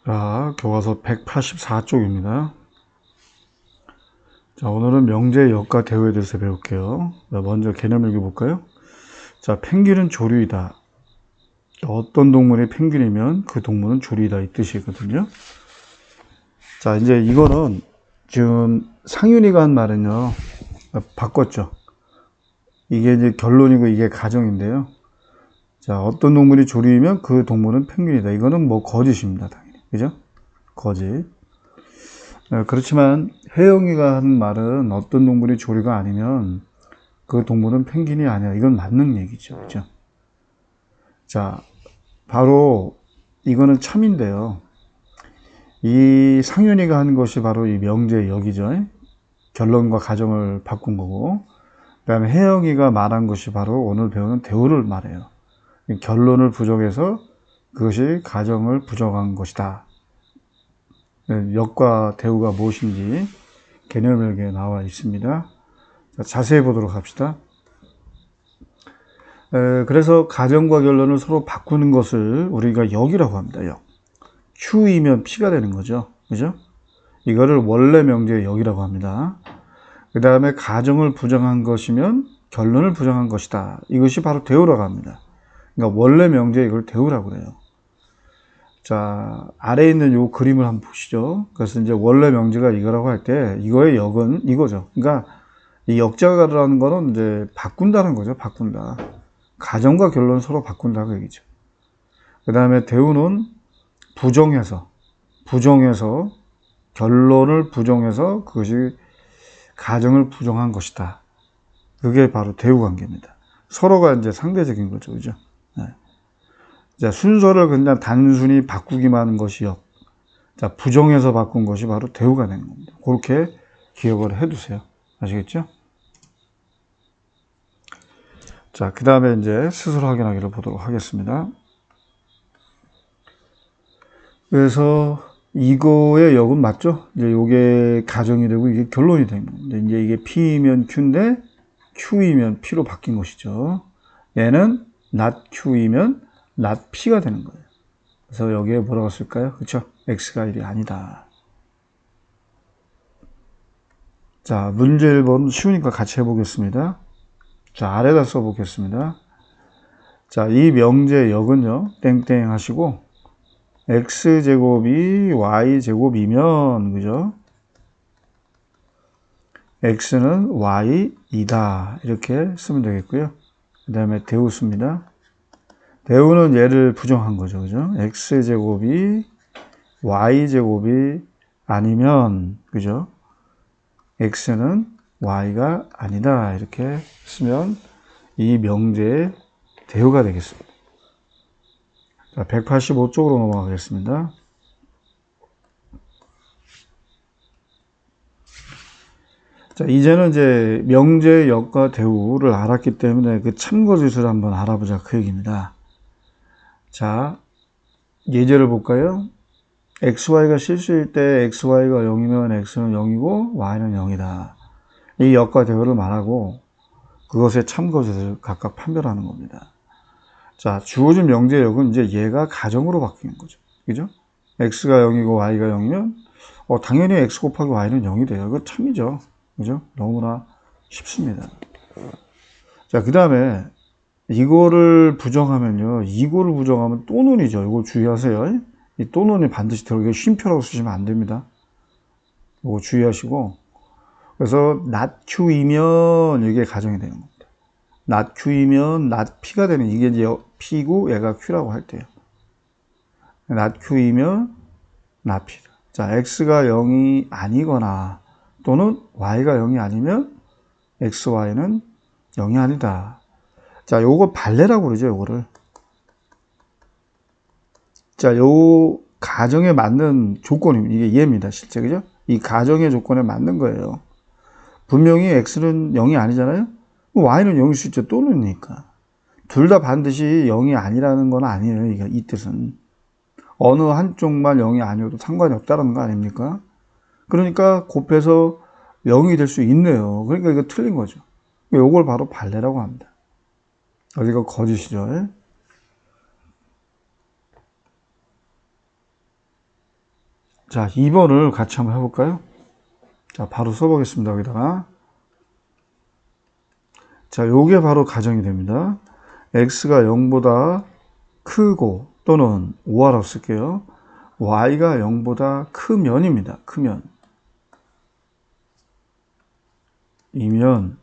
자, 교과서 184쪽입니다. 자, 오늘은 명제 역과 대우에 대해서 배울게요. 자, 먼저 개념을 읽어볼까요? 자, 펭귄은 조류이다. 어떤 동물이 펭귄이면 그 동물은 조류이다, 이 뜻이거든요. 자, 이제 이거는 지금 상윤이가 한 말은요, 바꿨죠. 이게 이제 결론이고 이게 가정인데요. 자, 어떤 동물이 조류이면 그 동물은 펭귄이다. 이거는 뭐 거짓입니다, 당연히. 그죠? 거짓. 그렇지만 혜영이가 한 말은 어떤 동물이 조류가 아니면 그 동물은 펭귄이 아니야. 이건 맞는 얘기죠. 그죠? 자, 바로 이거는 참인데요. 이 상윤이가 한 것이 바로 이 명제의 역이죠. 결론과 가정을 바꾼 거고, 그 다음에 혜영이가 말한 것이 바로 오늘 배우는 대우를 말해요. 결론을 부정해서 그것이 가정을 부정한 것이다. 역과 대우가 무엇인지 개념일기에 나와 있습니다. 자, 자세히 보도록 합시다. 그래서 가정과 결론을 서로 바꾸는 것을 우리가 역이라고 합니다. 역. Q이면 P가 되는 거죠. 그죠? 이거를 원래 명제의 역이라고 합니다. 그 다음에 가정을 부정한 것이면 결론을 부정한 것이다. 이것이 바로 대우라고 합니다. 그러니까 원래 명제의 이걸 대우라고 그래요. 자, 아래에 있는 요 그림을 한번 보시죠. 그래서 이제 원래 명제가 이거라고 할 때 이거의 역은 이거죠. 그러니까 이 역자라는 거는 이제 바꾼다는 거죠. 바꾼다. 가정과 결론을 서로 바꾼다고 얘기죠. 그 다음에 대우는 부정해서 결론을 부정해서 그것이 가정을 부정한 것이다. 그게 바로 대우 관계입니다. 서로가 이제 상대적인 거죠. 그죠? 네. 자, 순서를 그냥 단순히 바꾸기만 하는 것이 역. 자, 부정해서 바꾼 것이 바로 대우가 되는 겁니다. 그렇게 기억을 해두세요. 아시겠죠? 자, 그 다음에 이제 스스로 확인하기를 보도록 하겠습니다. 그래서 이거의 역은 맞죠? 이제 이게 가정이 되고 이게 결론이 되는 겁니다. 이제 이게 P이면 Q인데 Q이면 P로 바뀐 것이죠. 얘는 not Q이면 not P가 되는 거예요. 그래서 여기에 뭐라고 쓸까요? 그렇죠? X가 1이 아니다. 자, 문제 1번 쉬우니까 같이 해보겠습니다. 자, 아래다 써보겠습니다. 자, 이 명제의 역은요, 땡땡 하시고, x제곱이 y제곱이면, 그죠? x는 y이다. 이렇게 쓰면 되겠고요. 그 다음에 대우 씁니다. 대우는 얘를 부정한 거죠. 그죠? x제곱이 y제곱이 아니면, 그죠? x는 y가 아니다. 이렇게 쓰면 이 명제의 대우가 되겠습니다. 자, 185쪽으로 넘어가겠습니다. 자, 이제는 이제 명제의 역과 대우를 알았기 때문에 그 참고지수를 한번 알아보자. 그 얘기입니다. 자, 예제를 볼까요? xy가 실수일 때 xy가 0이면 x는 0이고 y는 0이다. 이 역과 대우를 말하고 그것의 참고지수를 각각 판별하는 겁니다. 자, 주어진 명제의 역은 이제 얘가 가정으로 바뀌는 거죠. 그죠? x가 0이고 y가 0이면 당연히 x 곱하기 y는 0이 돼요. 이거 참이죠. 그죠? 너무나 쉽습니다. 자, 그 다음에 이거를 부정하면요. 이거를 부정하면 또는이죠. 이거 주의하세요. 이 또는이 반드시 들어가게 쉼표라고 쓰시면 안 됩니다. 이거 주의하시고. 그래서 not q이면 이게 가정이 되는 겁니다. not q이면 not p가 되는, 이게 이제 p고 얘가 q라고 할 때요. not q이면 not p다. 자, x가 0이 아니거나 또는 y가 0이 아니면 x, y는 0이 아니다. 자, 요거 발레라고 그러죠, 요거를. 자, 요 가정에 맞는 조건입니다. 이게 얘입니다, 실제. 그죠? 이 가정의 조건에 맞는 거예요. 분명히 x는 0이 아니잖아요? y는 0일 수 있죠, 또는이니까. 둘 다 반드시 0이 아니라는 건 아니에요, 이 뜻은. 어느 한쪽만 0이 아니어도 상관이 없다는 거 아닙니까? 그러니까 곱해서 0이 될 수 있네요. 그러니까 이거 틀린 거죠. 요걸 바로 발레라고 합니다. 어디가 거짓이죠. 자, 2번을 같이 한번 해볼까요? 자, 바로 써보겠습니다. 여기다가. 자, 요게 바로 가정이 됩니다. x가 0보다 크고 또는 5하라고 쓸게요. y가 0보다 크면입니다. 크면. 이면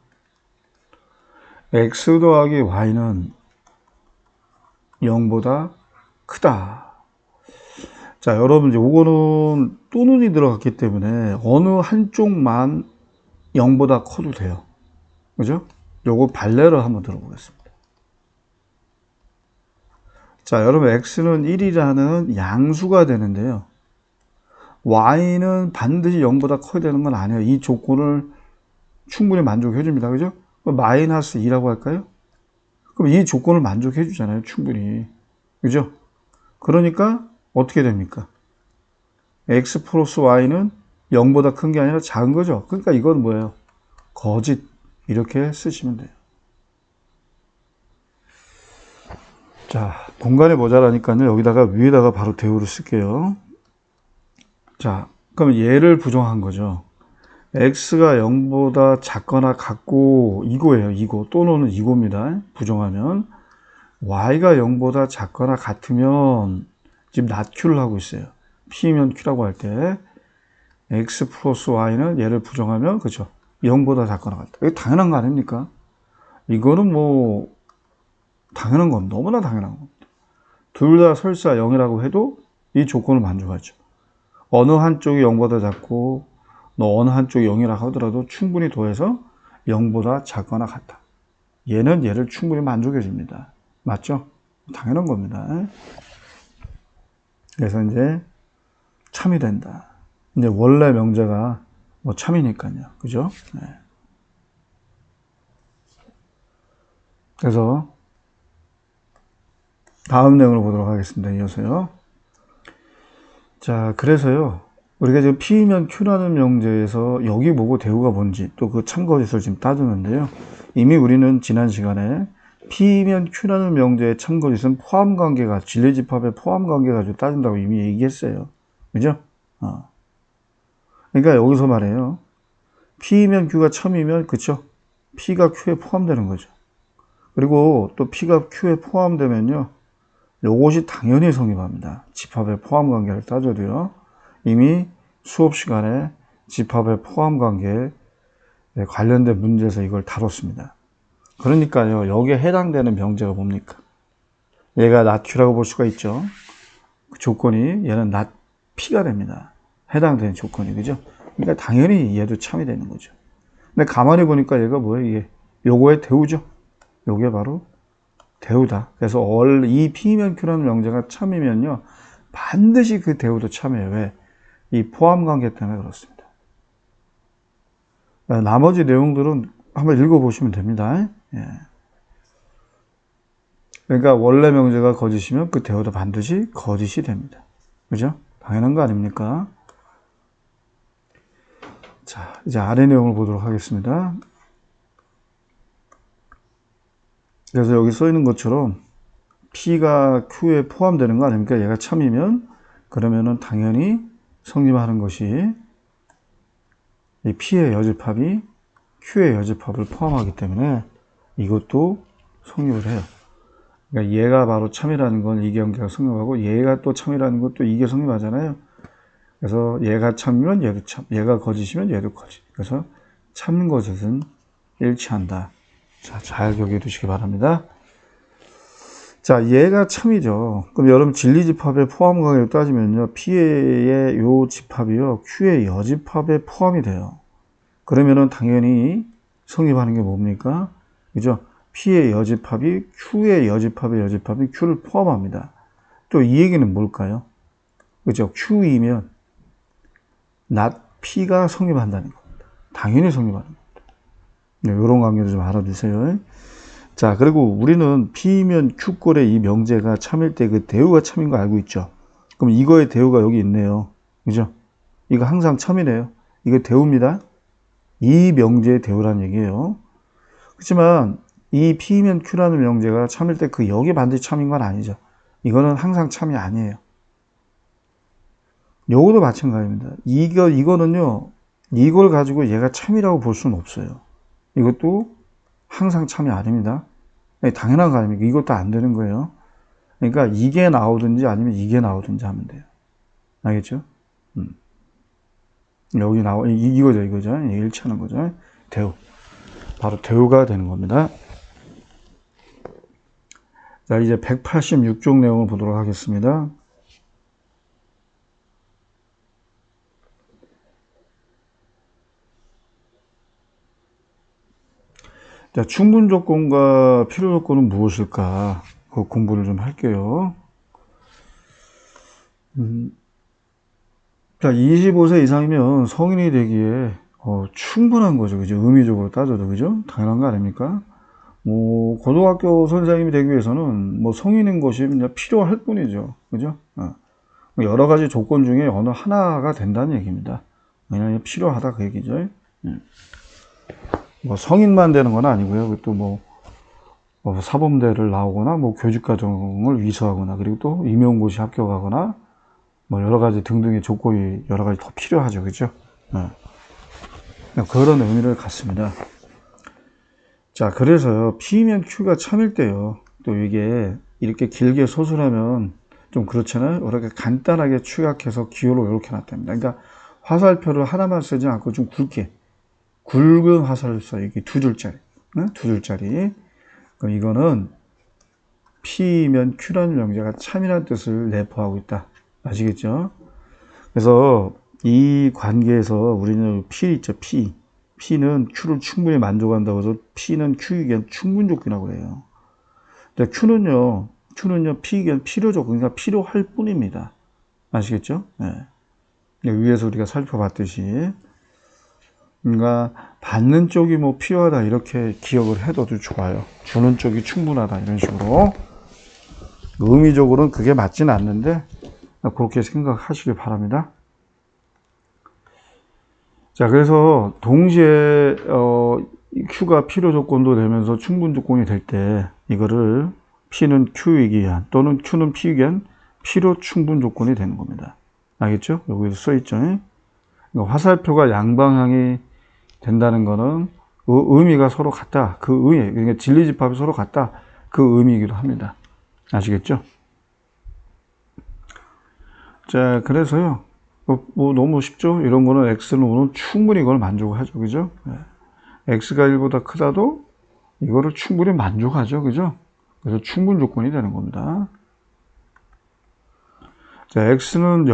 x 더하기 y는 0보다 크다. 자, 여러분, 요거는 또는이 들어갔기 때문에 어느 한쪽만 0보다 커도 돼요. 그죠? 요거 발레를 한번 들어보겠습니다. 자, 여러분, x는 1이라는 양수가 되는데요. y는 반드시 0보다 커야 되는 건 아니에요. 이 조건을 충분히 만족해 줍니다. 그죠? 마이너스 2라고 할까요? 그럼 이 조건을 만족해 주잖아요. 충분히. 그죠? 그러니까 어떻게 됩니까? x 플러스 y는 0보다 큰 게 아니라 작은 거죠. 그러니까 이건 뭐예요? 거짓. 이렇게 쓰시면 돼요. 자, 공간이 모자라니까요. 여기다가 위에다가 바로 대우를 쓸게요. 자, 그럼 얘를 부정한 거죠. x가 0보다 작거나 같고 이거예요. 이거 또는 이거입니다. 부정하면 y가 0보다 작거나 같으면 지금 not q를 하고 있어요. p면 q라고 할 때 x 플러스 y는 얘를 부정하면 그렇죠. 0보다 작거나 같다. 이거 당연한 거 아닙니까? 이거는 뭐 당연한 건 너무나 당연한 겁니다. 둘 다 설사 0이라고 해도 이 조건을 만족하죠. 어느 한쪽이 0보다 작고 어느 한쪽이 0이라 하더라도 충분히 더해서 0보다 작거나 같다. 얘는 얘를 충분히 만족해 줍니다. 맞죠? 당연한 겁니다. 그래서 이제 참이 된다. 이제 원래 명제가 뭐 참이니까요. 그죠? 네. 그래서 다음 내용을 보도록 하겠습니다. 이어서요. 자, 그래서요. 우리가 지금 P면 Q라는 명제에서 여기 보고 대우가 뭔지 또 그 참거짓을 지금 따졌는데요. 이미 우리는 지난 시간에 P면 Q라는 명제의 참거짓은 포함관계가 진리집합의 포함관계가 가지고 따진다고 이미 얘기했어요. 그죠? 그러니까 여기서 말해요. P면 Q가 참이면 그쵸? P가 Q에 포함되는 거죠. 그리고 또 P가 Q에 포함되면요. 요것이 당연히 성립합니다. 집합의 포함관계를 따져도요. 이미 수업 시간에 집합의 포함관계에 관련된 문제에서 이걸 다뤘습니다. 그러니까요. 여기에 해당되는 명제가 뭡니까? 얘가 not q라고 볼 수가 있죠. 그 조건이 얘는 not p가 됩니다. 해당되는 조건이. 그죠? 그러니까 당연히 얘도 참이 되는 거죠. 근데 가만히 보니까 얘가 뭐예요? 이게 요거의 대우죠. 요게 바로 대우다. 그래서 이 P면 Q라는 명제가 참이면요. 반드시 그 대우도 참이에요. 왜? 이 포함관계 때문에 그렇습니다. 나머지 내용들은 한번 읽어보시면 됩니다. 예. 그러니까 원래 명제가 거짓이면 그 대우도 반드시 거짓이 됩니다. 그죠? 당연한 거 아닙니까? 자, 이제 아래 내용을 보도록 하겠습니다. 그래서 여기 써 있는 것처럼 P가 Q에 포함되는 거 아닙니까? 얘가 참이면 그러면은 당연히 성립하는 것이 이 P의 여집합이 Q의 여집합을 포함하기 때문에 이것도 성립을 해요. 그러니까 얘가 바로 참이라는 건 이계 관계가 성립하고 얘가 또 참이라는 것도 이게 성립하잖아요. 그래서 얘가 참이면 얘도 참, 얘가 거짓이면 얘도 거짓. 그래서 참 거짓은 일치한다. 자, 잘 기억해 두시기 바랍니다. 자, 얘가 참이죠. 그럼 여러분 진리집합의 포함관계를 따지면요. P의 요 집합이요. Q의 여집합에 포함이 돼요. 그러면은 당연히 성립하는 게 뭡니까? 그죠? P의 여집합이 Q의 여집합의 여집합이 Q를 포함합니다. 또 이 얘기는 뭘까요? 그죠? Q이면 not P가 성립한다는 겁니다. 당연히 성립하는 겁니다. 네, 이런 관계도 좀 알아두세요. 자, 그리고 우리는 P면 Q꼴의 이 명제가 참일 때 그 대우가 참인 거 알고 있죠? 그럼 이거의 대우가 여기 있네요. 그죠? 이거 항상 참이래요. 이거 대우입니다. 이 명제의 대우란 얘기예요. 그렇지만 이 P면 Q라는 명제가 참일 때 그 여기 반드시 참인 건 아니죠. 이거는 항상 참이 아니에요. 요거도 마찬가지입니다. 이거는요, 이걸 가지고 얘가 참이라고 볼 수는 없어요. 이것도 항상 참이 아닙니다. 당연한 거 아닙니까? 이것도 안 되는 거예요. 그러니까 이게 나오든지 아니면 이게 나오든지 하면 돼요. 알겠죠? 여기 이거죠. 일치하는 거죠. 대우. 바로 대우가 되는 겁니다. 자, 이제 186쪽 내용을 보도록 하겠습니다. 자, 충분 조건과 필요 조건은 무엇일까? 그 공부를 좀 할게요. 자, 25세 이상이면 성인이 되기에 충분한 거죠. 그죠? 의미적으로 따져도, 그죠? 당연한 거 아닙니까? 뭐, 고등학교 선생님이 되기 위해서는 뭐 성인인 것이 그냥 필요할 뿐이죠. 그죠? 여러 가지 조건 중에 어느 하나가 된다는 얘기입니다. 그냥 필요하다 그 얘기죠. 뭐 성인만 되는 건 아니고요. 또 뭐 사범대를 나오거나 뭐 교직과정을 위수하거나 그리고 또 임용고시 합격하거나 뭐 여러 가지 등등의 조건이 여러 가지 더 필요하죠. 그죠? 그런 의미를 갖습니다. 자, 그래서요, P면 Q가 참일 때요, 또 이게 이렇게 길게 소술하면 좀 그렇잖아요. 이렇게 간단하게 추격해서 기호로 이렇게 놨답니다. 그러니까 화살표를 하나만 쓰지 않고 좀 굵은 화살을 써요. 이게 두 줄짜리. 두 줄짜리. 그럼 이거는 P면 Q라는 명제가 참이라는 뜻을 내포하고 있다. 아시겠죠? 그래서 이 관계에서 우리는 P 있죠, P. P는 Q를 충분히 만족한다고 해서 P는 Q이견 충분 조건이라고 해요. 근데 Q는요, P이견 필요 조건, 그러니까 필요할 뿐입니다. 아시겠죠? 네. 위에서 우리가 살펴봤듯이. 그러니까 받는 쪽이 뭐 필요하다 이렇게 기억을 해도 좋아요. 주는 쪽이 충분하다 이런 식으로. 의미적으로는 그게 맞지는 않는데 그렇게 생각하시길 바랍니다. 자, 그래서 동시에 Q가 필요 조건도 되면서 충분 조건이 될 때 이거를 P는 Q이기 위한 또는 Q는 P이기 위한 필요 충분 조건이 되는 겁니다. 알겠죠? 여기서 써있죠. 화살표가 양방향이 된다는 거는 의미가 서로 같다. 그 의미, 그러니까 진리집합이 서로 같다. 그 의미이기도 합니다. 아시겠죠? 자, 그래서요. 뭐 너무 쉽죠? 이런 거는 X는 오늘 충분히 이걸 만족하죠. 그죠? X가 1보다 크다도 이거를 충분히 만족하죠. 그죠? 그래서 충분 조건이 되는 겁니다. 자, X는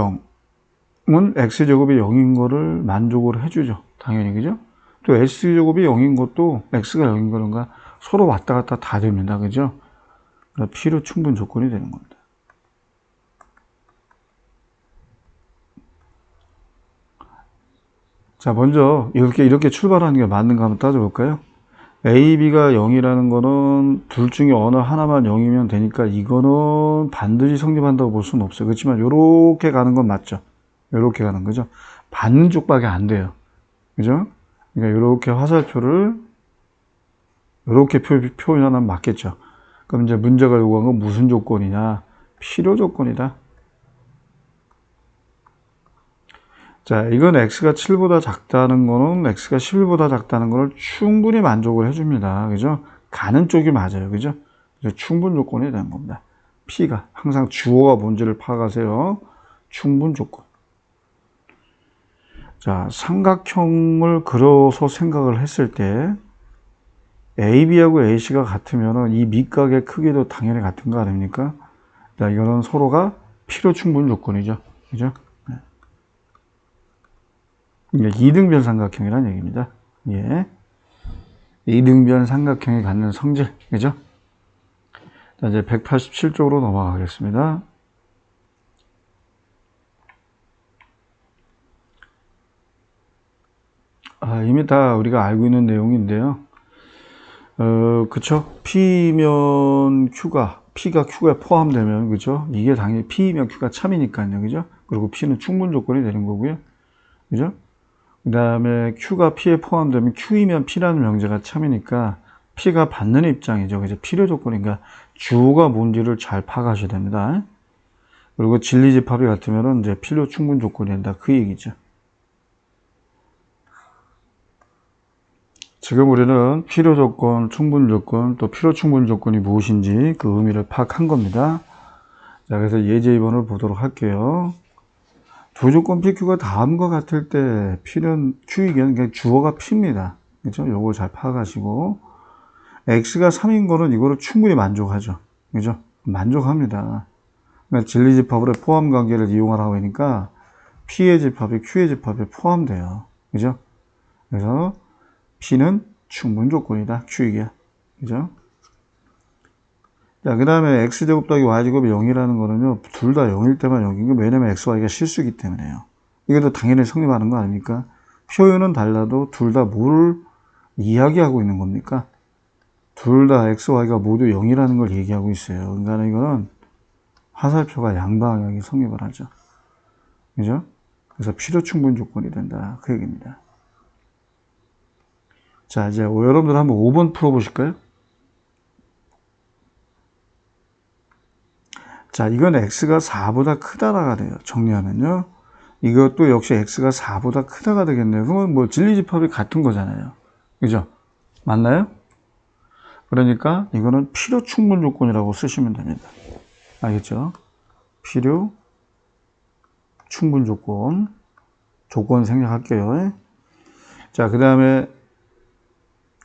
0은 X제곱이 0인 거를 만족을 해주죠. 당연히. 그죠? 또 X제곱이 0인 것도 X가 0인 거는가 서로 왔다 갔다 다 됩니다. 그죠? 그러니까 필요 충분 조건이 되는 겁니다. 자, 먼저 이렇게 출발하는 게 맞는가 한번 따져볼까요? A, B가 0이라는 거는 둘 중에 어느 하나만 0이면 되니까 이거는 반드시 성립한다고 볼 수는 없어요. 그렇지만 이렇게 가는 건 맞죠. 이렇게 가는 거죠. 받는 쪽밖에 안 돼요. 그죠? 그러니까 이렇게 화살표를 이렇게 표현하면 맞겠죠. 그럼 이제 문제가 요구한 건 무슨 조건이냐? 필요 조건이다. 자, 이건 X가 7보다 작다는 거는 X가 11보다 작다는 걸 충분히 만족을 해줍니다. 그죠? 가는 쪽이 맞아요. 그죠? 그래서 충분 조건이 되는 겁니다. P가 항상 주어가 뭔지를 파악하세요. 충분 조건. 자, 삼각형을 그려서 생각을 했을 때 AB하고 AC가 같으면 이 밑각의 크기도 당연히 같은 거 아닙니까? 자, 이거는 서로가 필요 충분 조건이죠. 그죠? 이등변 삼각형이라는 얘기입니다. 예. 이등변 삼각형이 갖는 성질, 그죠? 자, 이제 187쪽으로 넘어가겠습니다. 이미 다 우리가 알고 있는 내용인데요. 그쵸? P면 Q가 포함되면, 그죠? 이게 당연히 P면 Q가 참이니까요, 그죠? 그리고 P는 충분 조건이 되는 거고요. 그죠? 그 다음에 Q가 P에 포함되면 Q이면 P라는 명제가 참이니까 P가 받는 입장이죠. 그죠? 필요 조건인가 주어가 뭔지를 잘 파악하셔야 됩니다. 그리고 진리집합이 같으면은 이제 필요 충분 조건이 된다. 그 얘기죠. 지금 우리는 필요 조건, 충분 조건, 또 필요 충분 조건이 무엇인지 그 의미를 파악한 겁니다. 자, 그래서 예제 2번을 보도록 할게요. 두 조건 PQ가 다음과 같을 때 P는 Q이견, 그러니까 주어가 P입니다. 그죠? 요거 잘 파악하시고, X가 3인 거는 이거를 충분히 만족하죠. 그죠? 만족합니다. 그러니까 진리집합으로 포함 관계를 이용하라고 하니까 P의 집합이 Q의 집합에 포함돼요. 그죠? 그래서 P는 충분 조건이다. Q이견. 그죠? 자, 그 다음에 X제곱 더하기 Y제곱이 0이라는 거는요, 둘 다 0일 때만 0이고, 왜냐면 X, Y가 실수이기 때문에요. 이것도 당연히 성립하는 거 아닙니까? 표현은 달라도 둘 다 뭘 이야기하고 있는 겁니까? 둘 다 X, Y가 모두 0이라는 걸 얘기하고 있어요. 그러니까 이거는 화살표가 양방향이 성립을 하죠. 그죠? 그래서 필요 충분 조건이 된다. 그 얘기입니다. 자, 이제 여러분들 한번 5번 풀어보실까요? 자, 이건 x가 4보다 크다가 돼요. 정리하면요. 이것도 역시 x가 4보다 크다가 되겠네요. 그러면 뭐 진리집합이 같은 거잖아요. 그죠? 맞나요? 그러니까 이거는 필요 충분 조건이라고 쓰시면 됩니다. 알겠죠? 필요 충분 조건. 조건 생략할게요. 자, 그 다음에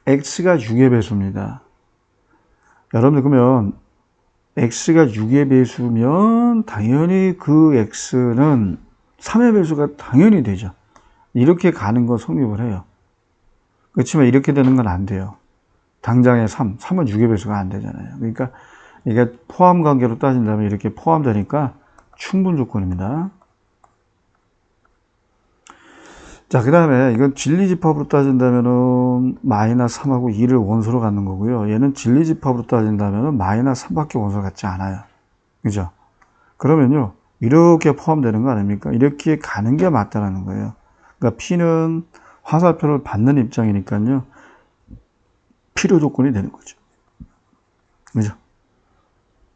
x가 6의 배수입니다. 여러분들 그러면 x가 6의 배수면 당연히 그 x는 3의 배수가 당연히 되죠. 이렇게 가는 거 성립을 해요. 그렇지만 이렇게 되는 건 안 돼요. 당장에 3, 3은 6의 배수가 안 되잖아요. 그러니까 이게 포함 관계로 따진다면 이렇게 포함되니까 충분 조건입니다. 자, 그 다음에 이건 진리집합으로 따진다면은 마이너스 3하고 2를 원소로 갖는 거고요. 얘는 진리집합으로 따진다면은 마이너스 3밖에 원소를 갖지 않아요. 그죠? 그러면요, 이렇게 포함되는 거 아닙니까? 이렇게 가는 게 맞다라는 거예요. 그러니까 P는 화살표를 받는 입장이니까요, 필요 조건이 되는 거죠. 그죠?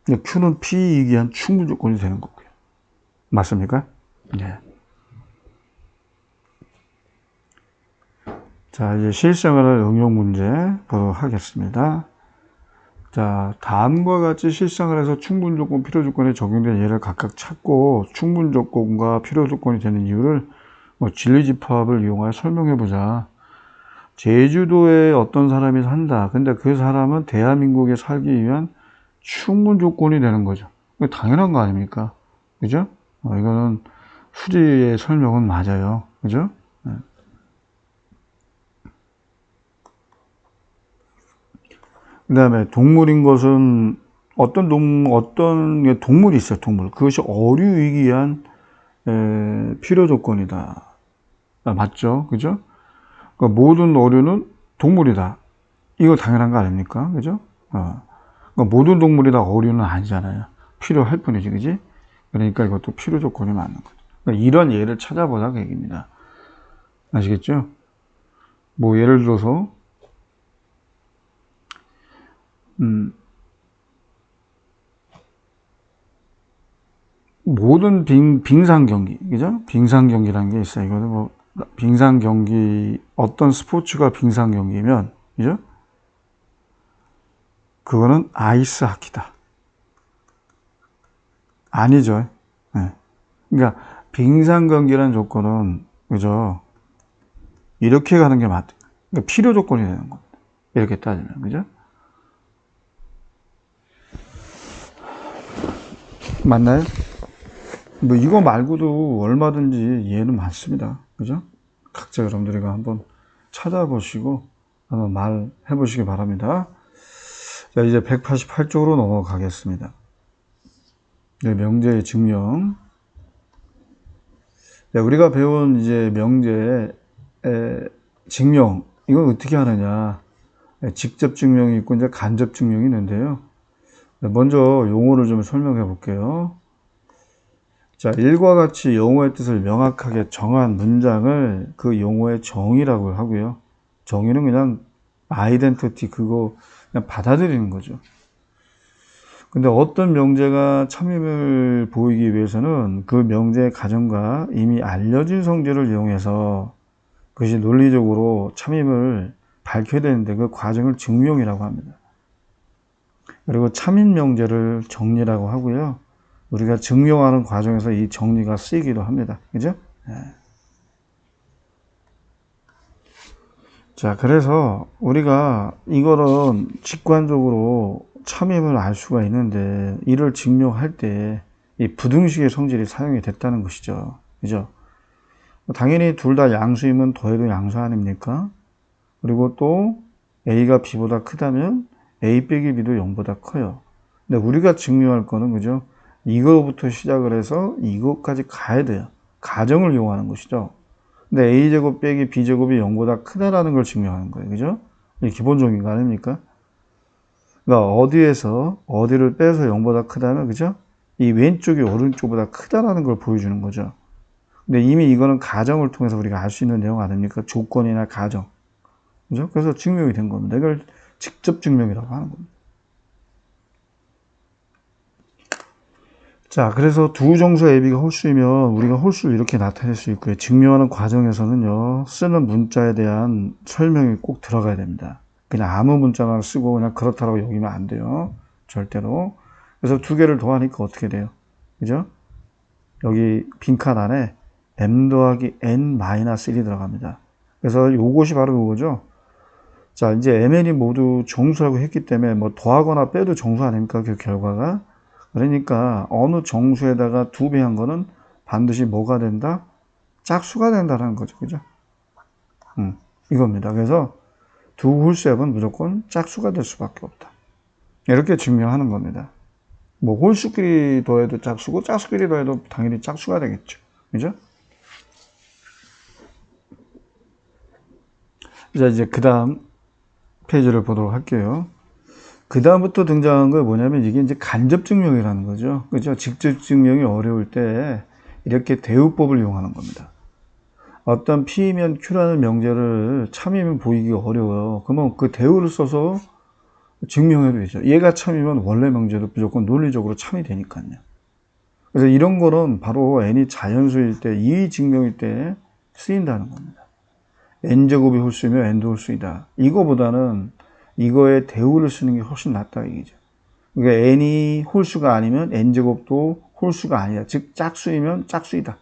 그러니까 Q는 P이기 위한 충분 조건이 되는 거고요. 맞습니까? 네. 자, 이제 실생활 응용 문제 보도록 하겠습니다. 자, 다음과 같이 실생활에서 충분 조건, 필요 조건에 적용된 예를 각각 찾고 충분 조건과 필요 조건이 되는 이유를 진리집합을 이용하여 설명해 보자. 제주도에 어떤 사람이 산다. 근데 그 사람은 대한민국에 살기 위한 충분 조건이 되는 거죠. 당연한 거 아닙니까? 그죠? 이거는 수지의 설명은 맞아요. 그죠? 네. 그 다음에 동물인 것은 어떤 동물이 있어요, 동물. 그것이 어류이기 위한, 필요 조건이다. 맞죠? 그죠? 그러니까 모든 어류는 동물이다. 이거 당연한 거 아닙니까? 그죠? 그러니까 모든 동물이 다 어류는 아니잖아요. 필요할 뿐이지, 그지? 그러니까 이것도 필요 조건이 맞는 거죠. 그러니까 이런 예를 찾아보자, 그 얘기입니다. 아시겠죠? 뭐, 예를 들어서, 모든 빙상 경기, 그죠? 빙상 경기라는 게 있어요. 이거는 뭐, 빙상 경기, 어떤 스포츠가 빙상 경기면, 그죠? 그거는 아이스 하키다. 아니죠. 네. 그러니까, 빙상 경기라는 조건은, 그죠? 이렇게 가는 게 맞다. 그러니까 필요 조건이 되는 겁니다. 이렇게 따지면, 그죠? 맞나요? 뭐 이거 말고도 얼마든지 예는 많습니다. 그죠? 각자 여러분들이 한번 찾아보시고 한번 말해 보시기 바랍니다. 자, 이제 188쪽으로 넘어가겠습니다. 네, 명제의 증명. 네, 우리가 배운 이제 명제의 증명, 이건 어떻게 하느냐. 직접 증명이 있고 이제 간접 증명이 있는데요. 먼저 용어를 좀 설명해 볼게요. 자, 일과 같이 용어의 뜻을 명확하게 정한 문장을 그 용어의 정의라고 하고요. 정의는 그냥 아이덴티티, 그거 그냥 받아들이는 거죠. 근데 어떤 명제가 참임을 보이기 위해서는 그 명제의 가정과 이미 알려진 성질을 이용해서 그것이 논리적으로 참임을 밝혀야 되는데 그 과정을 증명이라고 합니다. 그리고 참임 명제를 정리라고 하고요. 우리가 증명하는 과정에서 이 정리가 쓰이기도 합니다. 그죠? 네. 자, 그래서 우리가 이거는 직관적으로 참임을 알 수가 있는데 이를 증명할 때 이 부등식의 성질이 사용이 됐다는 것이죠. 그죠? 당연히 둘 다 양수이면 더해도 양수 아닙니까? 그리고 또 A가 B보다 크다면 A 빼기 B도 0보다 커요. 근데 우리가 증명할 거는 그죠? 이거부터 시작을 해서 이것까지 가야 돼요. 가정을 이용하는 것이죠. 근데 A제곱 빼기 B제곱이 0보다 크다라는 걸 증명하는 거예요. 그죠? 이게 기본적인 거 아닙니까? 그러니까 어디에서 어디를 빼서 0보다 크다면 그죠? 이 왼쪽이 오른쪽보다 크다라는 걸 보여주는 거죠. 근데 이미 이거는 가정을 통해서 우리가 알 수 있는 내용 아닙니까? 조건이나 가정. 그죠? 그래서 증명이 된 겁니다. 이걸 직접 증명이라고 하는 겁니다. 자, 그래서 두 정수 AB가 홀수이면 우리가 홀수를 이렇게 나타낼 수 있고요. 증명하는 과정에서는요, 쓰는 문자에 대한 설명이 꼭 들어가야 됩니다. 그냥 아무 문자만 쓰고 그냥 그렇다고 여기면 안 돼요. 절대로. 그래서 두 개를 더하니까 어떻게 돼요? 그죠? 여기 빈칸 안에 m 더하기 n-1이 들어갑니다. 그래서 요것이 바로 그거죠. 자, 이제 mn이 모두 정수라고 했기 때문에 뭐 더하거나 빼도 정수 아닙니까? 그 결과가. 그러니까 어느 정수에다가 2배 한 거는 반드시 뭐가 된다? 짝수가 된다는 거죠. 그죠? 이겁니다. 그래서 두 홀수합은 무조건 짝수가 될 수밖에 없다. 이렇게 증명하는 겁니다. 뭐 홀수끼리 더해도 짝수고 짝수끼리 더해도 당연히 짝수가 되겠죠. 그죠? 자, 이제 그 다음 페이지를 보도록 할게요. 그 다음부터 등장한 거 뭐냐면 이게 이제 간접 증명이라는 거죠. 그죠? 직접 증명이 어려울 때 이렇게 대우법을 이용하는 겁니다. 어떤 P면 Q라는 명제를 참이면 보이기 어려워요. 그러면 그 대우를 써서 증명해도 되죠. 얘가 참이면 원래 명제도 무조건 논리적으로 참이 되니까요. 그래서 이런 거는 바로 n이 자연수일 때, 이 증명일 때 쓰인다는 겁니다. n제곱이 홀수이면 n도 홀수이다. 이거보다는 이거의 대우를 쓰는 게 훨씬 낫다 이거죠. 그러니까 n이 홀수가 아니면 n제곱도 홀수가 아니다. 즉 짝수이면 짝수이다.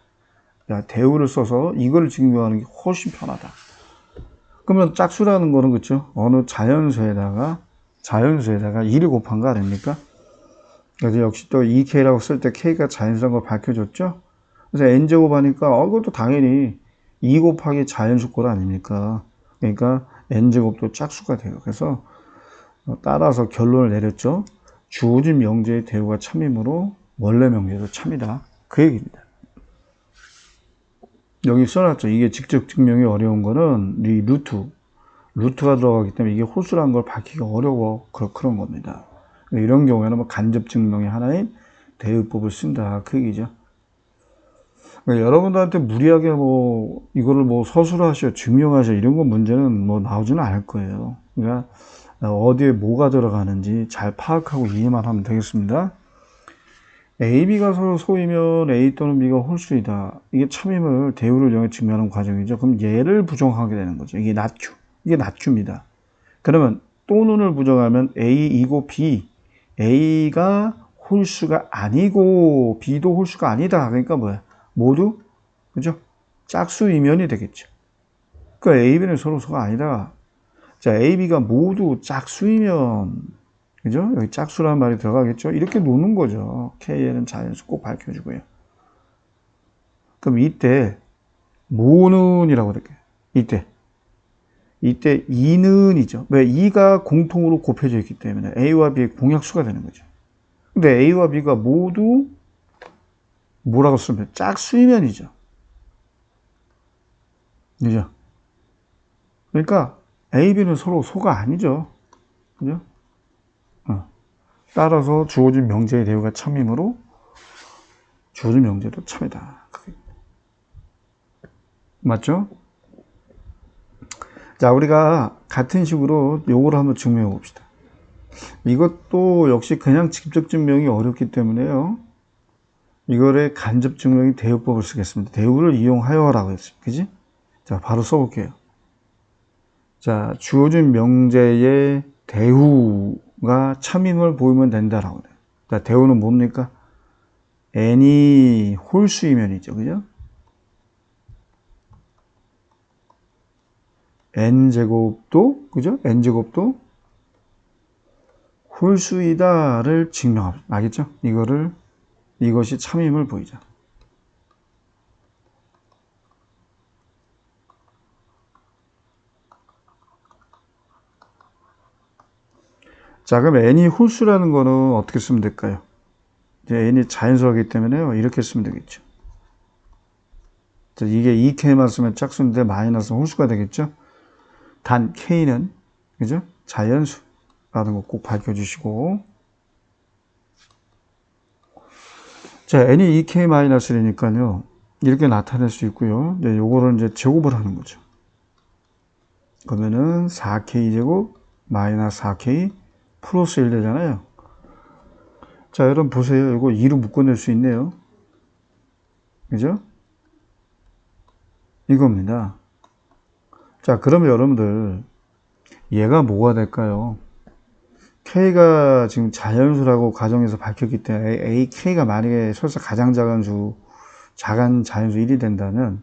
대우를 써서 이걸 증명하는 게 훨씬 편하다. 그러면 짝수라는 거는 그렇죠. 어느 자연수에다가 2를 곱한 거 아닙니까? 그래서 역시 또 2K라고 쓸 때 K가 자연수라는 걸 밝혀줬죠. 그래서 n제곱 하니까 이것도 당연히 2 곱하기 자연수 꼴 아닙니까? 그러니까 n제곱도 짝수가 돼요. 그래서 따라서 결론을 내렸죠. 주어진 명제의 대우가 참이므로 원래 명제도 참이다. 그 얘기입니다. 여기 써놨죠. 이게 직접 증명이 어려운 거는 이 루트가 들어가기 때문에 이게 홀수라는 걸 밝히기 어려워. 그런 겁니다. 이런 경우에는 뭐 간접 증명의 하나인 대우법을 쓴다. 그 얘기죠. 그러니까 여러분들한테 무리하게 뭐 이거를 뭐 서술하셔, 증명하셔 이런 거 문제는 뭐 나오지는 않을 거예요. 그러니까 어디에 뭐가 들어가는지 잘 파악하고 이해만 하면 되겠습니다. A, B가 서로 소이면 A 또는 B가 홀수이다. 이게 참임을 대우를 이용해 증명하는 과정이죠. 그럼 얘를 부정하게 되는 거죠. 이게 낮추. 이게 낮추입니다. 그러면 또는을 부정하면 A이고 B. A가 홀수가 아니고 B도 홀수가 아니다. 그러니까 뭐야? 모두 그죠? 짝수이면이 되겠죠. 그러니까 A, B는 서로 소가 아니다. 자, A, B가 모두 짝수이면 그죠? 여기 짝수라는 말이 들어가겠죠? 이렇게 노는 거죠. K에는 자연수 꼭 밝혀주고요. 그럼 이때 모는이라고 그럴게요. 이때 2는이죠. 왜? 2가 공통으로 곱해져 있기 때문에 A와 B의 공약수가 되는 거죠. 근데 A와 B가 모두 뭐라고 쓰면 짝수이면이죠. 그죠? 그러니까 A, B는 서로 소가 아니죠. 그죠? 따라서 주어진 명제의 대우가 참이므로 주어진 명제도 참이다. 맞죠? 자, 우리가 같은 식으로 요거를 한번 증명해 봅시다. 이것도 역시 그냥 직접 증명이 어렵기 때문에요. 이거를 간접 증명이 대우법을 쓰겠습니다. 대우를 이용하여라고 했습니다. 그지? 자, 바로 써볼게요. 자, 주어진 명제의 대우가 참임을 보이면 된다라고 해요. 자, 대우는 뭡니까? n이 홀수이면이죠. 그죠? n제곱도, 그죠? n제곱도 홀수이다를 증명합니다. 알겠죠? 이것이 참임을 보이죠. 자, 그럼 n이 홀수라는 거는 어떻게 쓰면 될까요? 이제 n이 자연수이기 때문에요. 이렇게 쓰면 되겠죠. 자, 이게 2k만 쓰면 짝수인데 마이너스 홀수가 되겠죠? 단 k는, 그죠? 자연수라는 거 꼭 밝혀주시고. 자, n이 2k-1이니까요. 이렇게 나타낼 수 있고요. 이제 요거를 이제 제곱을 하는 거죠. 그러면은 4k제곱 마이너스 4k 플러스 1 되잖아요. 자, 여러분 보세요. 이거 2로 묶어낼 수 있네요. 그죠? 이겁니다. 자, 그러면 여러분들 얘가 뭐가 될까요? k가 지금 자연수라고 가정에서 밝혔기 때문에 ak가 만약에 설사 가장 작은 자연수 1이 된다면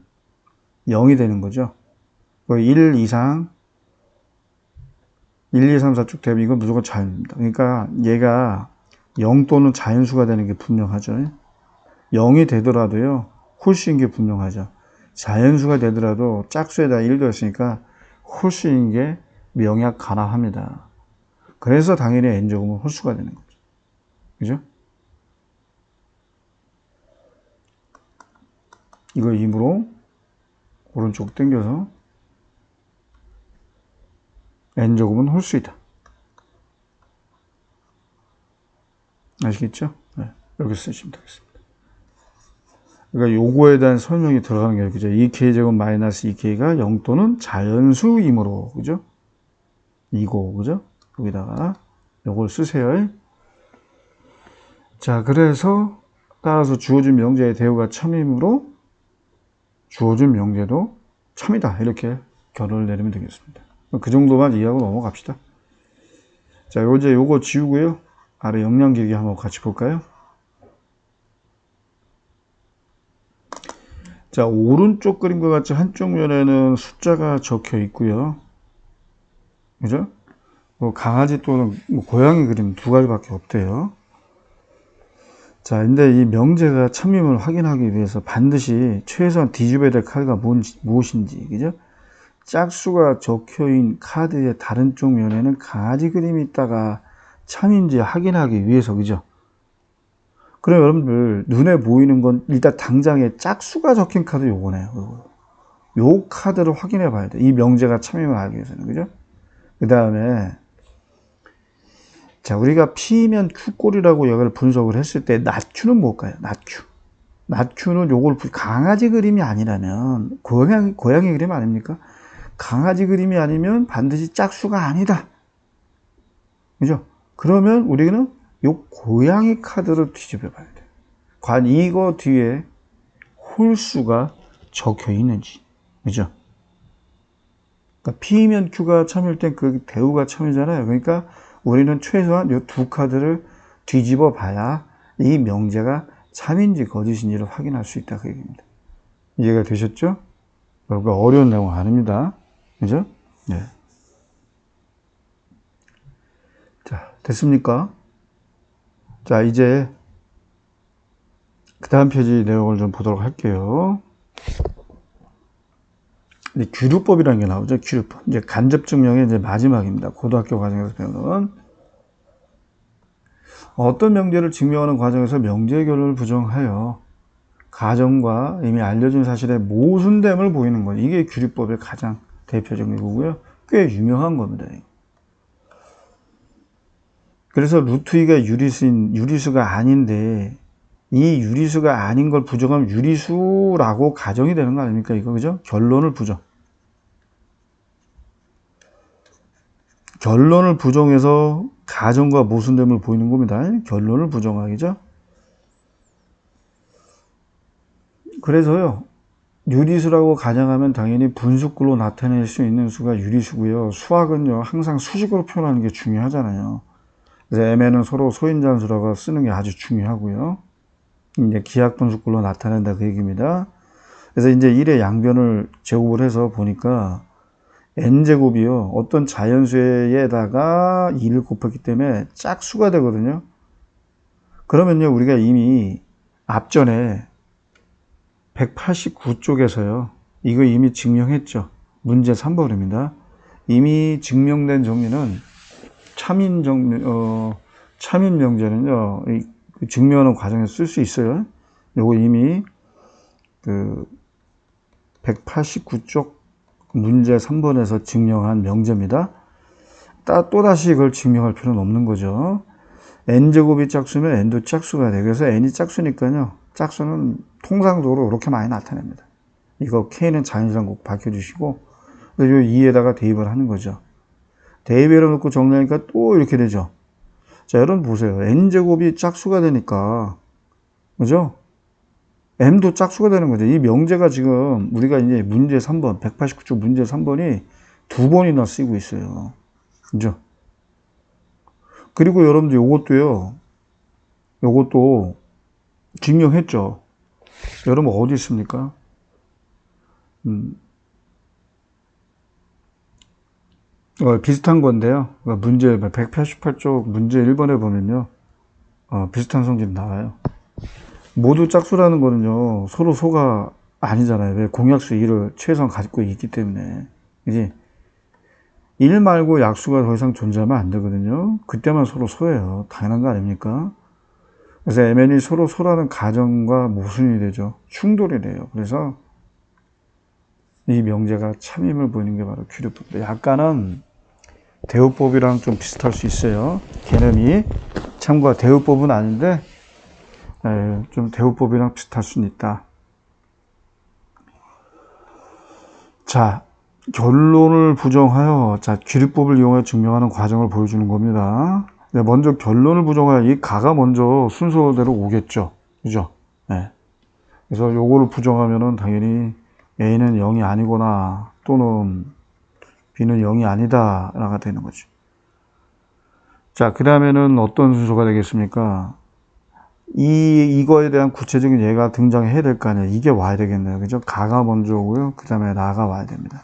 0이 되는 거죠. 1 이상 1, 2, 3, 4 쭉 되면 이건 무조건 자연수입니다. 그러니까 얘가 0 또는 자연수가 되는 게 분명하죠. 0이 되더라도요, 홀수인 게 분명하죠. 자연수가 되더라도 짝수에다 1 더했으니까 홀수인 게 명약 가능합니다. 그래서 당연히 n제곱은 홀수가 되는 거죠. 그죠? 이거 2으로 오른쪽 당겨서 n제곱은 홀수이다. 아시겠죠? 네, 이렇게 쓰시면 되겠습니다. 그러니까 요거에 대한 설명이 들어가는 게 그죠? 2k제곱 마이너스 2k가 0 또는 자연수이므로, 그죠? 이거, 그죠? 여기다가 요걸 쓰세요. 자, 그래서 따라서 주어진 명제의 대우가 참이므로 주어진 명제도 참이다. 이렇게 결론을 내리면 되겠습니다. 그 정도만 이해하고 넘어갑시다. 자, 이제 요거 지우고요. 아래 영양 길기 한번 같이 볼까요? 자, 오른쪽 그림과 같이 한쪽 면에는 숫자가 적혀 있고요. 그죠? 강아지 또는 고양이 그림 두 가지밖에 없대요. 자, 근데 이 명제가 참임을 확인하기 위해서 반드시 최소한 뒤집어야 될 카드가 무엇인지, 그죠? 짝수가 적혀있는 카드의 다른 쪽 면에는 강아지 그림이 있다가 참인지 확인하기 위해서, 그죠? 그럼 여러분들 눈에 보이는 건 일단 당장에 짝수가 적힌 카드 요거네요. 요 카드를 확인해 봐야 돼. 이 명제가 참임을 알기 위해서는, 그죠? 그 다음에 자, 우리가 P면 Q꼴이라고 이걸 분석을 했을 때 낮Q는 뭘까요? 낮Q는 요걸 강아지 그림이 아니라면 고양이 그림 아닙니까? 강아지 그림이 아니면 반드시 짝수가 아니다. 그죠? 그러면 우리는 요 고양이 카드를 뒤집어 봐야 돼. 과연 이거 뒤에 홀수가 적혀 있는지. 그죠? 그러니까 P면 Q가 참일 땐 그 대우가 참이잖아요. 그러니까 우리는 최소한 이 두 카드를 뒤집어 봐야 이 명제가 참인지 거짓인지를 확인할 수 있다. 그 얘기입니다. 이해가 되셨죠? 여러분 어려운 내용 아닙니다. 그죠? 네. 자, 됐습니까? 자, 이제 그 다음 페이지 내용을 좀 보도록 할게요. 규류법이라는 게 나오죠. 규류법. 이제 간접 증명의 이제 마지막입니다. 고등학교 과정에서 배우는 어떤 명제를 증명하는 과정에서 명제의 결론을 부정하여 가정과 이미 알려진 사실에 모순됨을 보이는 것. 이게 규류법의 가장 대표적인 거고요. 꽤 유명한 겁니다. 그래서 루트 2가 유리수가 아닌데 이 유리수가 아닌 걸 부정하면 유리수라고 가정이 되는 거 아닙니까? 이거 그죠? 결론을 부정. 결론을 부정해서 가정과 모순됨을 보이는 겁니다. 결론을 부정하기죠. 그래서요, 유리수라고 가정하면 당연히 분수꼴로 나타낼 수 있는 수가 유리수고요. 수학은요, 항상 수식으로 표현하는 게 중요하잖아요. 그래서 mn은 서로 소인잔수라고 쓰는 게 아주 중요하고요. 이제 기하분수꼴로 나타낸다 그 얘기입니다. 그래서 이제 1의 양변을 제곱을 해서 보니까 n제곱이요, 어떤 자연수에다가 2를 곱했기 때문에 짝수가 되거든요. 그러면요, 우리가 이미 앞전에 189쪽에서요, 이거 이미 증명했죠. 문제 3번입니다. 이미 증명된 정리는 참인 명제는요, 증명하는 과정에서 쓸 수 있어요. 요거 이미 그 189쪽 문제 3번에서 증명한 명제입니다. 또다시 이걸 증명할 필요는 없는 거죠. n제곱이 짝수면 n도 짝수가 돼요. 그래서 n이 짝수니까요, 짝수는 통상적으로 이렇게 많이 나타냅니다. 이거 k는 자연수란 꼭 밝혀주시고, 그래서 요 2에다가 대입을 하는 거죠. 대입을 해놓고 정리하니까 또 이렇게 되죠. 자, 여러분 보세요. n제곱이 짝수가 되니까, 그죠? m도 짝수가 되는 거죠. 이 명제가 지금 우리가 이제 문제 3번, 189쪽 문제 3번이 두 번이나 쓰이고 있어요. 그죠? 그리고 여러분들 요것도요, 요것도 증명했죠. 여러분 어디 있습니까? 비슷한 건데요. 문제 188쪽 문제 1번에 보면요, 비슷한 성질이 나와요. 모두 짝수라는 거는요, 서로 소가 아니잖아요. 왜? 공약수 1을 최소한 가지고 있기 때문에. 이제 1 말고 약수가 더 이상 존재하면 안 되거든요. 그때만 서로 소예요. 당연한 거 아닙니까? 그래서 mn이 서로 소라는 가정과 모순이 되죠. 충돌이 돼요. 그래서 이 명제가 참임을 보이는 게 바로 규律법입니다. 약간은 대우법이랑 좀 비슷할 수 있어요. 개념이. 참고가 대우법은 아닌데 좀 대우법이랑 비슷할 수는 있다. 자, 결론을 부정하여, 자, 규律법을 이용해 증명하는 과정을 보여주는 겁니다. 네, 먼저 결론을 부정하여 이 가가 먼저 순서대로 오겠죠. 그죠? 네. 그래서 요거를 부정하면은 당연히 A는 0이 아니거나 또는 B는 0이 아니다 라가 되는 거죠. 자, 그 다음에는 어떤 순서가 되겠습니까? 이거에 대한 구체적인 예가 등장해야 될 거 아니에요. 이게 와야 되겠네요. 그죠? 가가 먼저 오고요. 그 다음에 나가 와야 됩니다.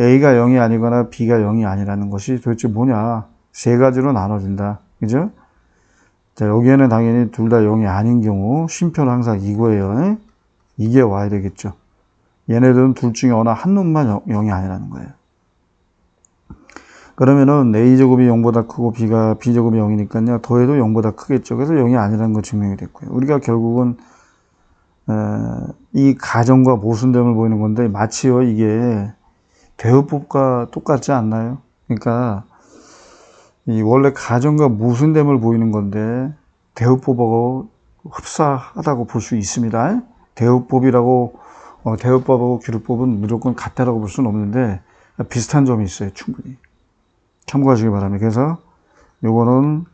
A가 0이 아니거나 B가 0이 아니라는 것이 도대체 뭐냐? 세 가지로 나눠진다. 그죠? 자, 여기에는 당연히 둘 다 0이 아닌 경우, 쉼표는 항상 이거예요. 이게 와야 되겠죠. 얘네들은 둘 중에 어느 한 놈만 0이 아니라는 거예요. 그러면은 A제곱이 0보다 크고 B제곱이 0이니까요. 더해도 0보다 크겠죠. 그래서 0이 아니라는 거 증명이 됐고요. 우리가 결국은, 이 가정과 모순됨을 보이는 건데, 마치요, 이게 대우법과 똑같지 않나요? 그러니까, 이 원래 가정과 모순됨을 보이는 건데, 대우법하고 흡사하다고 볼 수 있습니다. 대우법하고 규律법은 무조건 같다라고 볼 수는 없는데, 비슷한 점이 있어요, 충분히. 참고하시기 바랍니다. 그래서 요거는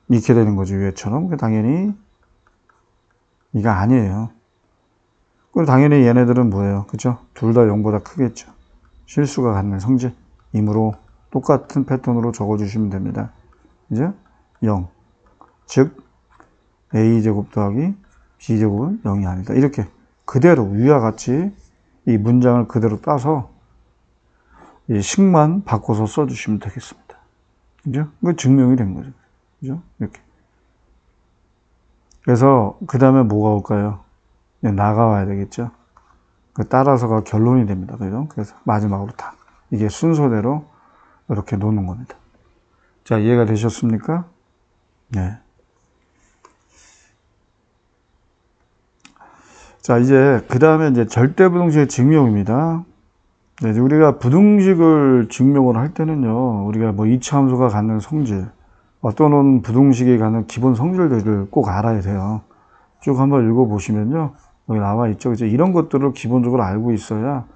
이렇게 되는 거죠. 위에처럼. 당연히 이가 아니에요. 그럼 당연히 얘네들은 뭐예요? 그죠? 둘 다 0보다 크겠죠. 실수가 갖는 성질이므로 똑같은 패턴으로 적어주시면 됩니다. 그죠? 0. 즉 A제곱 더하기 B제곱은 0이 아니다. 이렇게 그대로 위와 같이 이 문장을 그대로 따서 이 식만 바꿔서 써주시면 되겠습니다. 그죠? 그 증명이 된 거죠. 그죠? 이렇게. 그래서, 그 다음에 뭐가 올까요? 나가와야 되겠죠? 따라서가 결론이 됩니다. 그죠? 그래서 마지막으로 다. 이게 순서대로 이렇게 놓는 겁니다. 자, 이해가 되셨습니까? 네. 자, 이제, 그 다음에 이제 절대부등식의 증명입니다. 네, 우리가 부등식을 증명을 할 때는요, 우리가 뭐 이차함수가 갖는 성질, 또는 부등식이 갖는 기본 성질들을 꼭 알아야 돼요. 쭉 한번 읽어보시면요, 여기 나와 있죠. 그죠? 이런 것들을 기본적으로 알고 있어야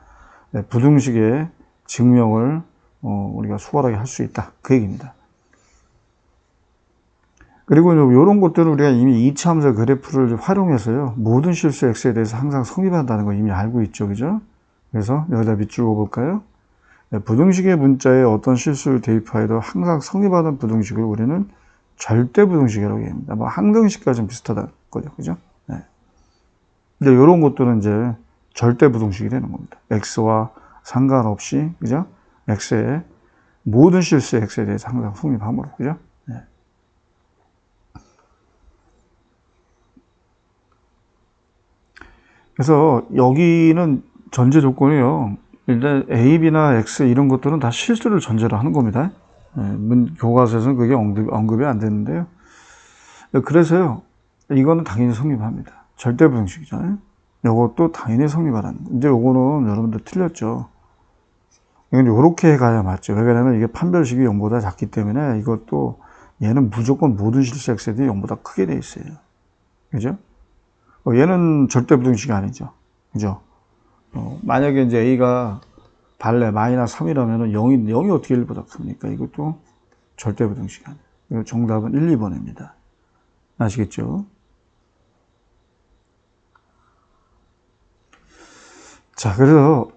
부등식의 증명을 우리가 수월하게 할 수 있다. 그 얘기입니다. 그리고 이런 것들은 우리가 이미 이차함수 그래프를 활용해서요, 모든 실수 x에 대해서 항상 성립한다는 거 이미 알고 있죠. 그죠? 그래서 여기다 밑줄 그어볼까요? 부등식의 문자에 어떤 실수를 대입하여도 항상 성립하는 부등식을 우리는 절대 부등식이라고 합니다. 뭐 항등식과 좀 비슷하다 거죠. 그죠? 네. 근데 이런 것들은 이제 절대 부등식이 되는 겁니다. x와 상관없이, 그죠? x의 모든 실수 x에 대해서 항상 성립함으로. 그죠? 네. 그래서 여기는 전제 조건이요. 일단 A, B나 X 이런 것들은 다 실수를 전제로 하는 겁니다. 교과서에서는 그게 언급이 안 되는데요. 그래서요, 이거는 당연히 성립합니다. 절대 부등식이잖아요. 이것도 당연히 성립하라는 거. 근데 요거는 여러분들 틀렸죠. 이건 요렇게 가야 맞죠. 왜 그러냐면 이게 판별식이 0보다 작기 때문에 이것도 얘는 무조건 모든 실수 x에 대해 0보다 크게 돼 있어요. 그죠? 얘는 절대 부등식이 아니죠. 그죠? 만약에 이제 a가 발레 마이너스 3이라면 0이 어떻게 1보다 큽니까? 이것도 절대 부등식이 아니에요. 정답은 1, 2번입니다. 아시겠죠? 자, 그래서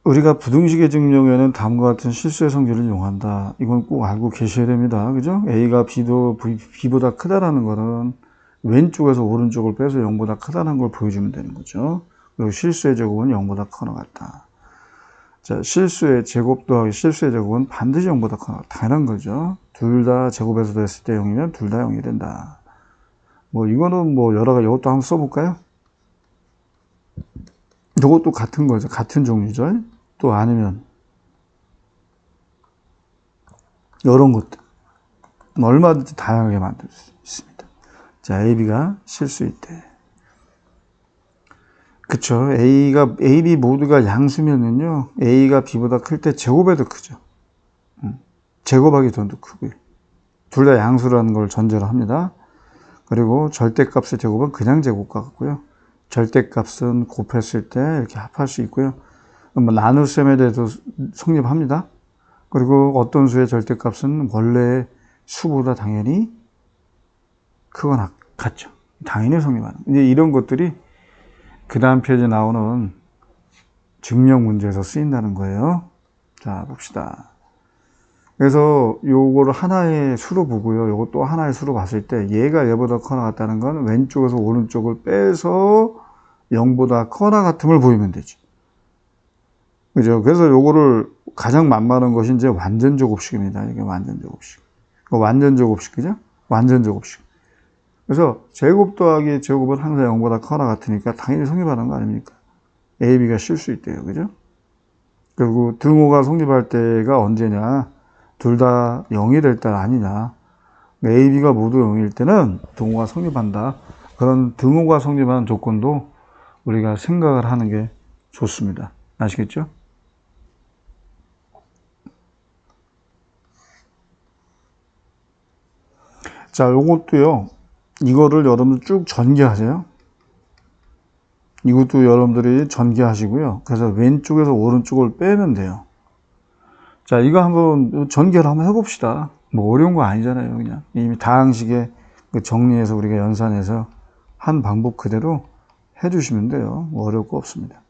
우리가 부등식의 증명에는 다음과 같은 실수의 성질을 이용한다. 이건 꼭 알고 계셔야 됩니다. 그죠? a가 b보다 크다라는 거는 왼쪽에서 오른쪽을 빼서 0보다 크다는 걸 보여주면 되는 거죠. 그리고 실수의 제곱은 0보다 커나 같다. 자, 실수의 제곱 더하기 실수의 제곱은 반드시 0보다 커나 당연한 거죠. 둘 다 제곱에서 됐을 때 0이면 둘 다 0이 된다. 뭐 이거는 뭐 여러 가지, 이것도 한번 써볼까요? 이것도 같은 거죠. 같은 종류죠. 또 아니면 이런 것들 얼마든지 다양하게 만들 수 있습니다. 자, AB가 실수일 때, 그쵸? A, B 모두가 양수면은요, A가 B보다 클 때 제곱에도 크죠. 제곱하기 더 크고요. 둘 다 양수라는 걸 전제로 합니다. 그리고 절대값의 제곱은 그냥 제곱과 같고요. 절대값은 곱했을 때 이렇게 합할 수 있고요. 뭐 나눗셈에 대해서 성립합니다. 그리고 어떤 수의 절대값은 원래 수보다 당연히 크거나 같죠. 당연히 성립하는. 이제 이런 것들이 그 다음 페이지에 나오는 증명 문제에서 쓰인다는 거예요. 자, 봅시다. 그래서 요거를 하나의 수로 보고요. 요거 또 하나의 수로 봤을 때 얘가 얘보다 커나 같다는 건 왼쪽에서 오른쪽을 빼서 0보다 커나 같음을 보이면 되죠. 그죠? 그래서 요거를 가장 만만한 것이 이제 완전 제곱식입니다. 이게 완전 제곱식. 완전 제곱식, 그죠? 완전 제곱식. 그래서 제곱 더하기 제곱은 항상 0보다 커나 같으니까 당연히 성립하는 거 아닙니까? A, B가 쉴 수 있대요. 그죠? 그리고 등호가 성립할 때가 언제냐? 둘 다 0이 될 때 아니냐? A, B가 모두 0일 때는 등호가 성립한다. 그런 등호가 성립하는 조건도 우리가 생각을 하는 게 좋습니다. 아시겠죠? 자, 요것도요. 이거를 여러분들 쭉 전개하세요. 이것도 여러분들이 전개하시고요. 그래서 왼쪽에서 오른쪽을 빼면 돼요. 자, 이거 한번 전개를 한번 해봅시다. 뭐 어려운 거 아니잖아요. 그냥 이미 다항식에 정리해서 우리가 연산해서 한 방법 그대로 해주시면 돼요. 뭐 어려울 거 없습니다.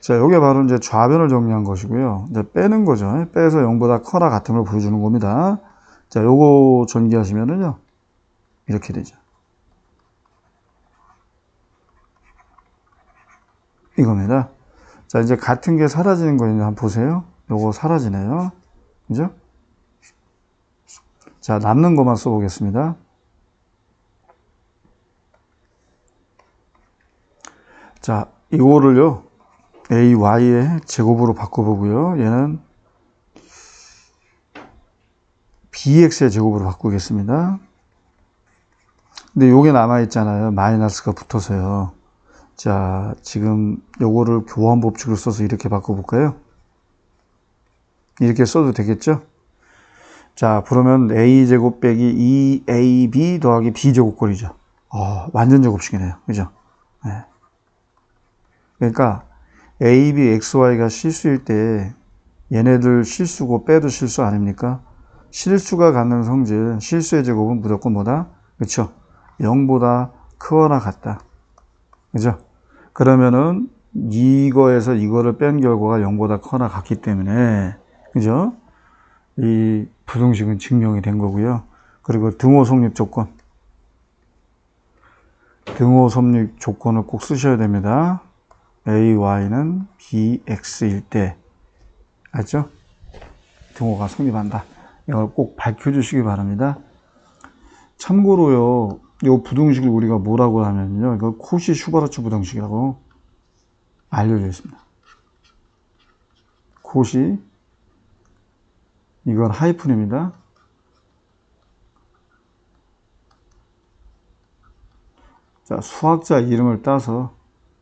자, 요게 바로 이제 좌변을 정리한 것이고요. 이제 빼는 거죠. 빼서 0보다 커나 같음을 보여주는 겁니다. 자, 요거 전개하시면은요, 이렇게 되죠. 이겁니다. 자, 이제 같은 게 사라지는 거 있는데 한번 보세요. 요거 사라지네요. 그죠? 자, 남는 것만 써보겠습니다. 자, 이거를요, AY의 제곱으로 바꿔보고요. 얘는 BX의 제곱으로 바꾸겠습니다. 근데 요게 남아있잖아요. 마이너스가 붙어서요. 자, 지금 요거를 교환 법칙을 써서 이렇게 바꿔볼까요? 이렇게 써도 되겠죠? 자, 그러면 A제곱 빼기 2AB 더하기 B제곱꼴이죠. 완전 제곱식이네요. 그죠? 네. 그러니까 A, B, X, Y가 실수일 때 얘네들 실수고 빼도 실수 아닙니까? 실수가 갖는 성질, 실수의 제곱은 무조건 뭐다? 그쵸? 0보다 크거나 같다. 그죠? 그러면은 이거에서 이거를 뺀 결과가 0보다 크거나 같기 때문에, 그죠? 이 부등식은 증명이 된 거고요. 그리고 등호 성립 조건. 등호 성립 조건을 꼭 쓰셔야 됩니다. A, Y는 B, X일 때. 알죠? 등호가 성립한다. 이걸 꼭 밝혀주시기 바랍니다. 참고로요, 이 부등식을 우리가 뭐라고 하면요, 이거 코시-슈바르츠 부등식이라고 알려져 있습니다. 코시, 이건 하이픈입니다. 자, 수학자 이름을 따서,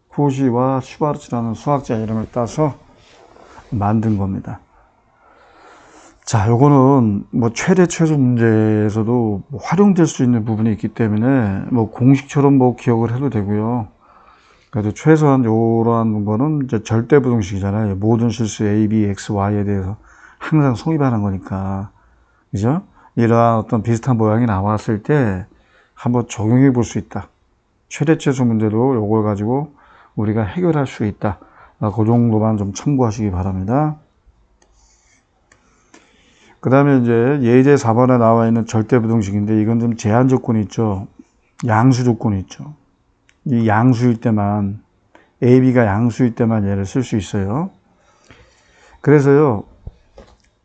코시와 슈바르츠라는 수학자 이름을 따서 만든 겁니다. 자, 요거는 뭐 최대 최소 문제에서도 뭐 활용될 수 있는 부분이 있기 때문에 뭐 공식처럼 뭐 기억을 해도 되고요. 그래도 최소한 요러한 거는 이제 절대 부등식이잖아요. 모든 실수 A, B, X, Y에 대해서 항상 성립하는 거니까. 그죠? 이러한 어떤 비슷한 모양이 나왔을 때 한번 적용해 볼 수 있다. 최대 최소 문제도 요걸 가지고 우리가 해결할 수 있다. 그 정도만 좀 참고하시기 바랍니다. 그 다음에 이제 예제 4번에 나와 있는 절대부등식인데 이건 좀 제한 조건이 있죠. 양수 조건이 있죠. 이 양수일 때만, A, B가 양수일 때만 얘를 쓸 수 있어요. 그래서요,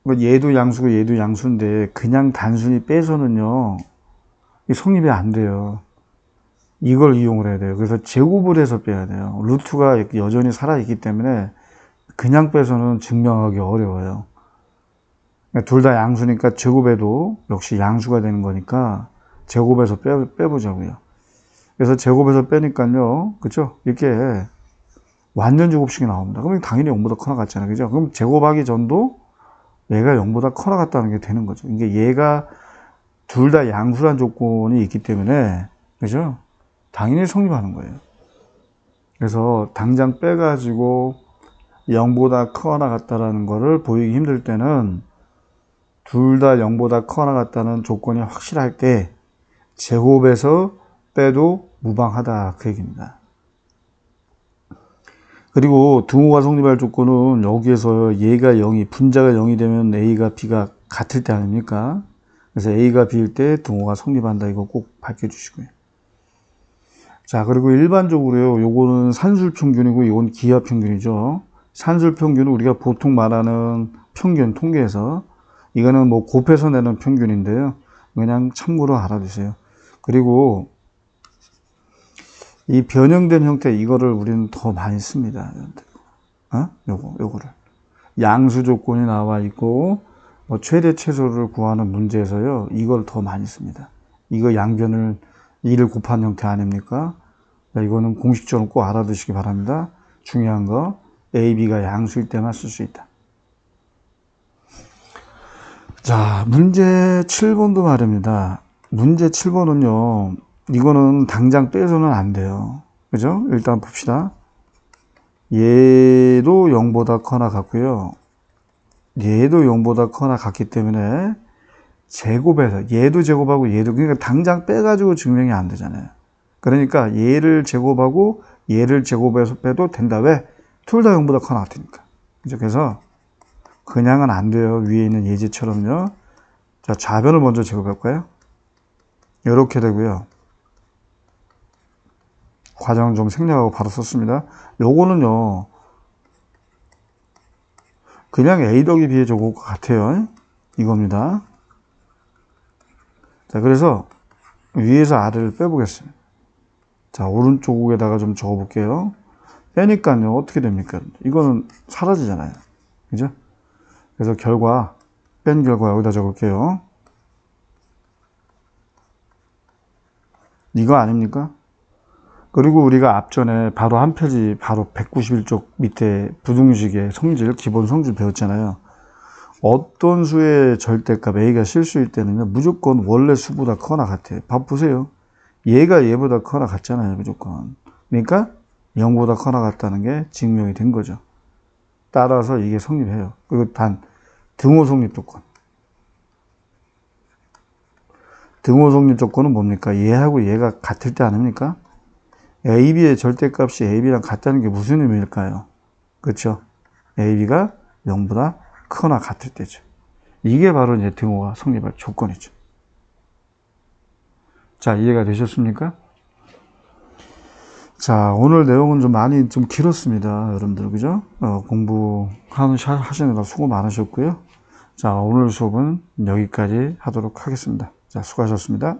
얘도 양수고 얘도 양수인데 그냥 단순히 빼서는요, 성립이 안 돼요. 이걸 이용을 해야 돼요. 그래서 제곱을 해서 빼야 돼요. 루트가 여전히 살아있기 때문에 그냥 빼서는 증명하기 어려워요. 둘 다 양수니까 제곱해도 역시 양수가 되는 거니까 제곱해서 빼보자고요. 그래서 제곱해서 빼니까요, 그쵸? 이렇게 완전 제곱식이 나옵니다. 그럼 당연히 0보다 커나 같잖아요. 그죠? 그럼 제곱하기 전도 얘가 0보다 커나 같다는 게 되는 거죠. 이게 얘가 둘 다 양수란 조건이 있기 때문에, 그죠? 당연히 성립하는 거예요. 그래서 당장 빼가지고 0보다 커나 같다라는 거를 보이기 힘들 때는 둘 다 0보다 커나 같다는 조건이 확실할 때 제곱해서 빼도 무방하다 그 얘기입니다. 그리고 등호가 성립할 조건은 여기에서 얘가 0이 분자가 0이 되면 A가 B가 같을 때 아닙니까? 그래서 A가 B일 때 등호가 성립한다. 이거 꼭 밝혀주시고요. 자, 그리고 일반적으로요, 요거는 산술평균이고 이건 기하평균이죠. 산술평균은 우리가 보통 말하는 평균 통계에서 이거는 뭐 곱해서 내는 평균인데요. 그냥 참고로 알아두세요. 그리고 이 변형된 형태 이거를 우리는 더 많이 씁니다. 요거를 양수 조건이 나와 있고 뭐 최대 최소를 구하는 문제에서요. 이걸 더 많이 씁니다. 이거 양변을 2를 곱한 형태 아닙니까? 이거는 공식적으로 꼭 알아두시기 바랍니다. 중요한 거 A, B가 양수일 때만 쓸 수 있다. 자, 문제 7번도 말입니다. 문제 7번은요, 이거는 당장 빼서는 안 돼요. 그죠? 일단 봅시다. 얘도 0보다 커나 같고요. 얘도 0보다 커나 같기 때문에 제곱해서, 얘도 제곱하고 얘도, 그러니까 당장 빼가지고 증명이 안 되잖아요. 그러니까 얘를 제곱하고 얘를 제곱해서 빼도 된다. 왜? 둘 다 0보다 커나 같으니까. 그죠? 그래서 그냥은 안 돼요. 위에 있는 예제처럼요. 자, 좌변을 먼저 제곱할까요? 이렇게 되고요. 과정은 좀 생략하고 바로 썼습니다. 요거는요, 그냥 A 더하기 B의 제곱 같아요. 이겁니다. 자, 그래서 위에서 아래를 빼보겠습니다. 자, 오른쪽에다가 좀 적어볼게요. 빼니까요, 어떻게 됩니까? 이거는 사라지잖아요. 그죠? 그래서 결과, 뺀 결과 여기다 적을게요. 이거 아닙니까? 그리고 우리가 앞전에 바로 한 페이지, 바로 191쪽 밑에 부등식의 성질, 기본 성질 배웠잖아요. 어떤 수의 절대값 A가 실수일 때는요, 무조건 원래 수보다 커나 같아요. 봐 보세요. 얘가 얘보다 커나 같잖아요, 무조건. 그러니까 0보다 커나 같다는 게 증명이 된 거죠. 따라서 이게 성립해요. 그리고 단 등호 성립 조건. 등호 성립 조건은 뭡니까? 얘하고 얘가 같을 때 아닙니까? AB의 절대값이 AB랑 같다는 게 무슨 의미일까요? 그렇죠? AB가 0보다 크거나 같을 때죠. 이게 바로 이제 등호가 성립할 조건이죠. 자, 이해가 되셨습니까? 자, 오늘 내용은 좀 많이 좀 길었습니다. 여러분들, 그죠? 하시느라 수고 많으셨고요. 자, 오늘 수업은 여기까지 하도록 하겠습니다. 자, 수고하셨습니다.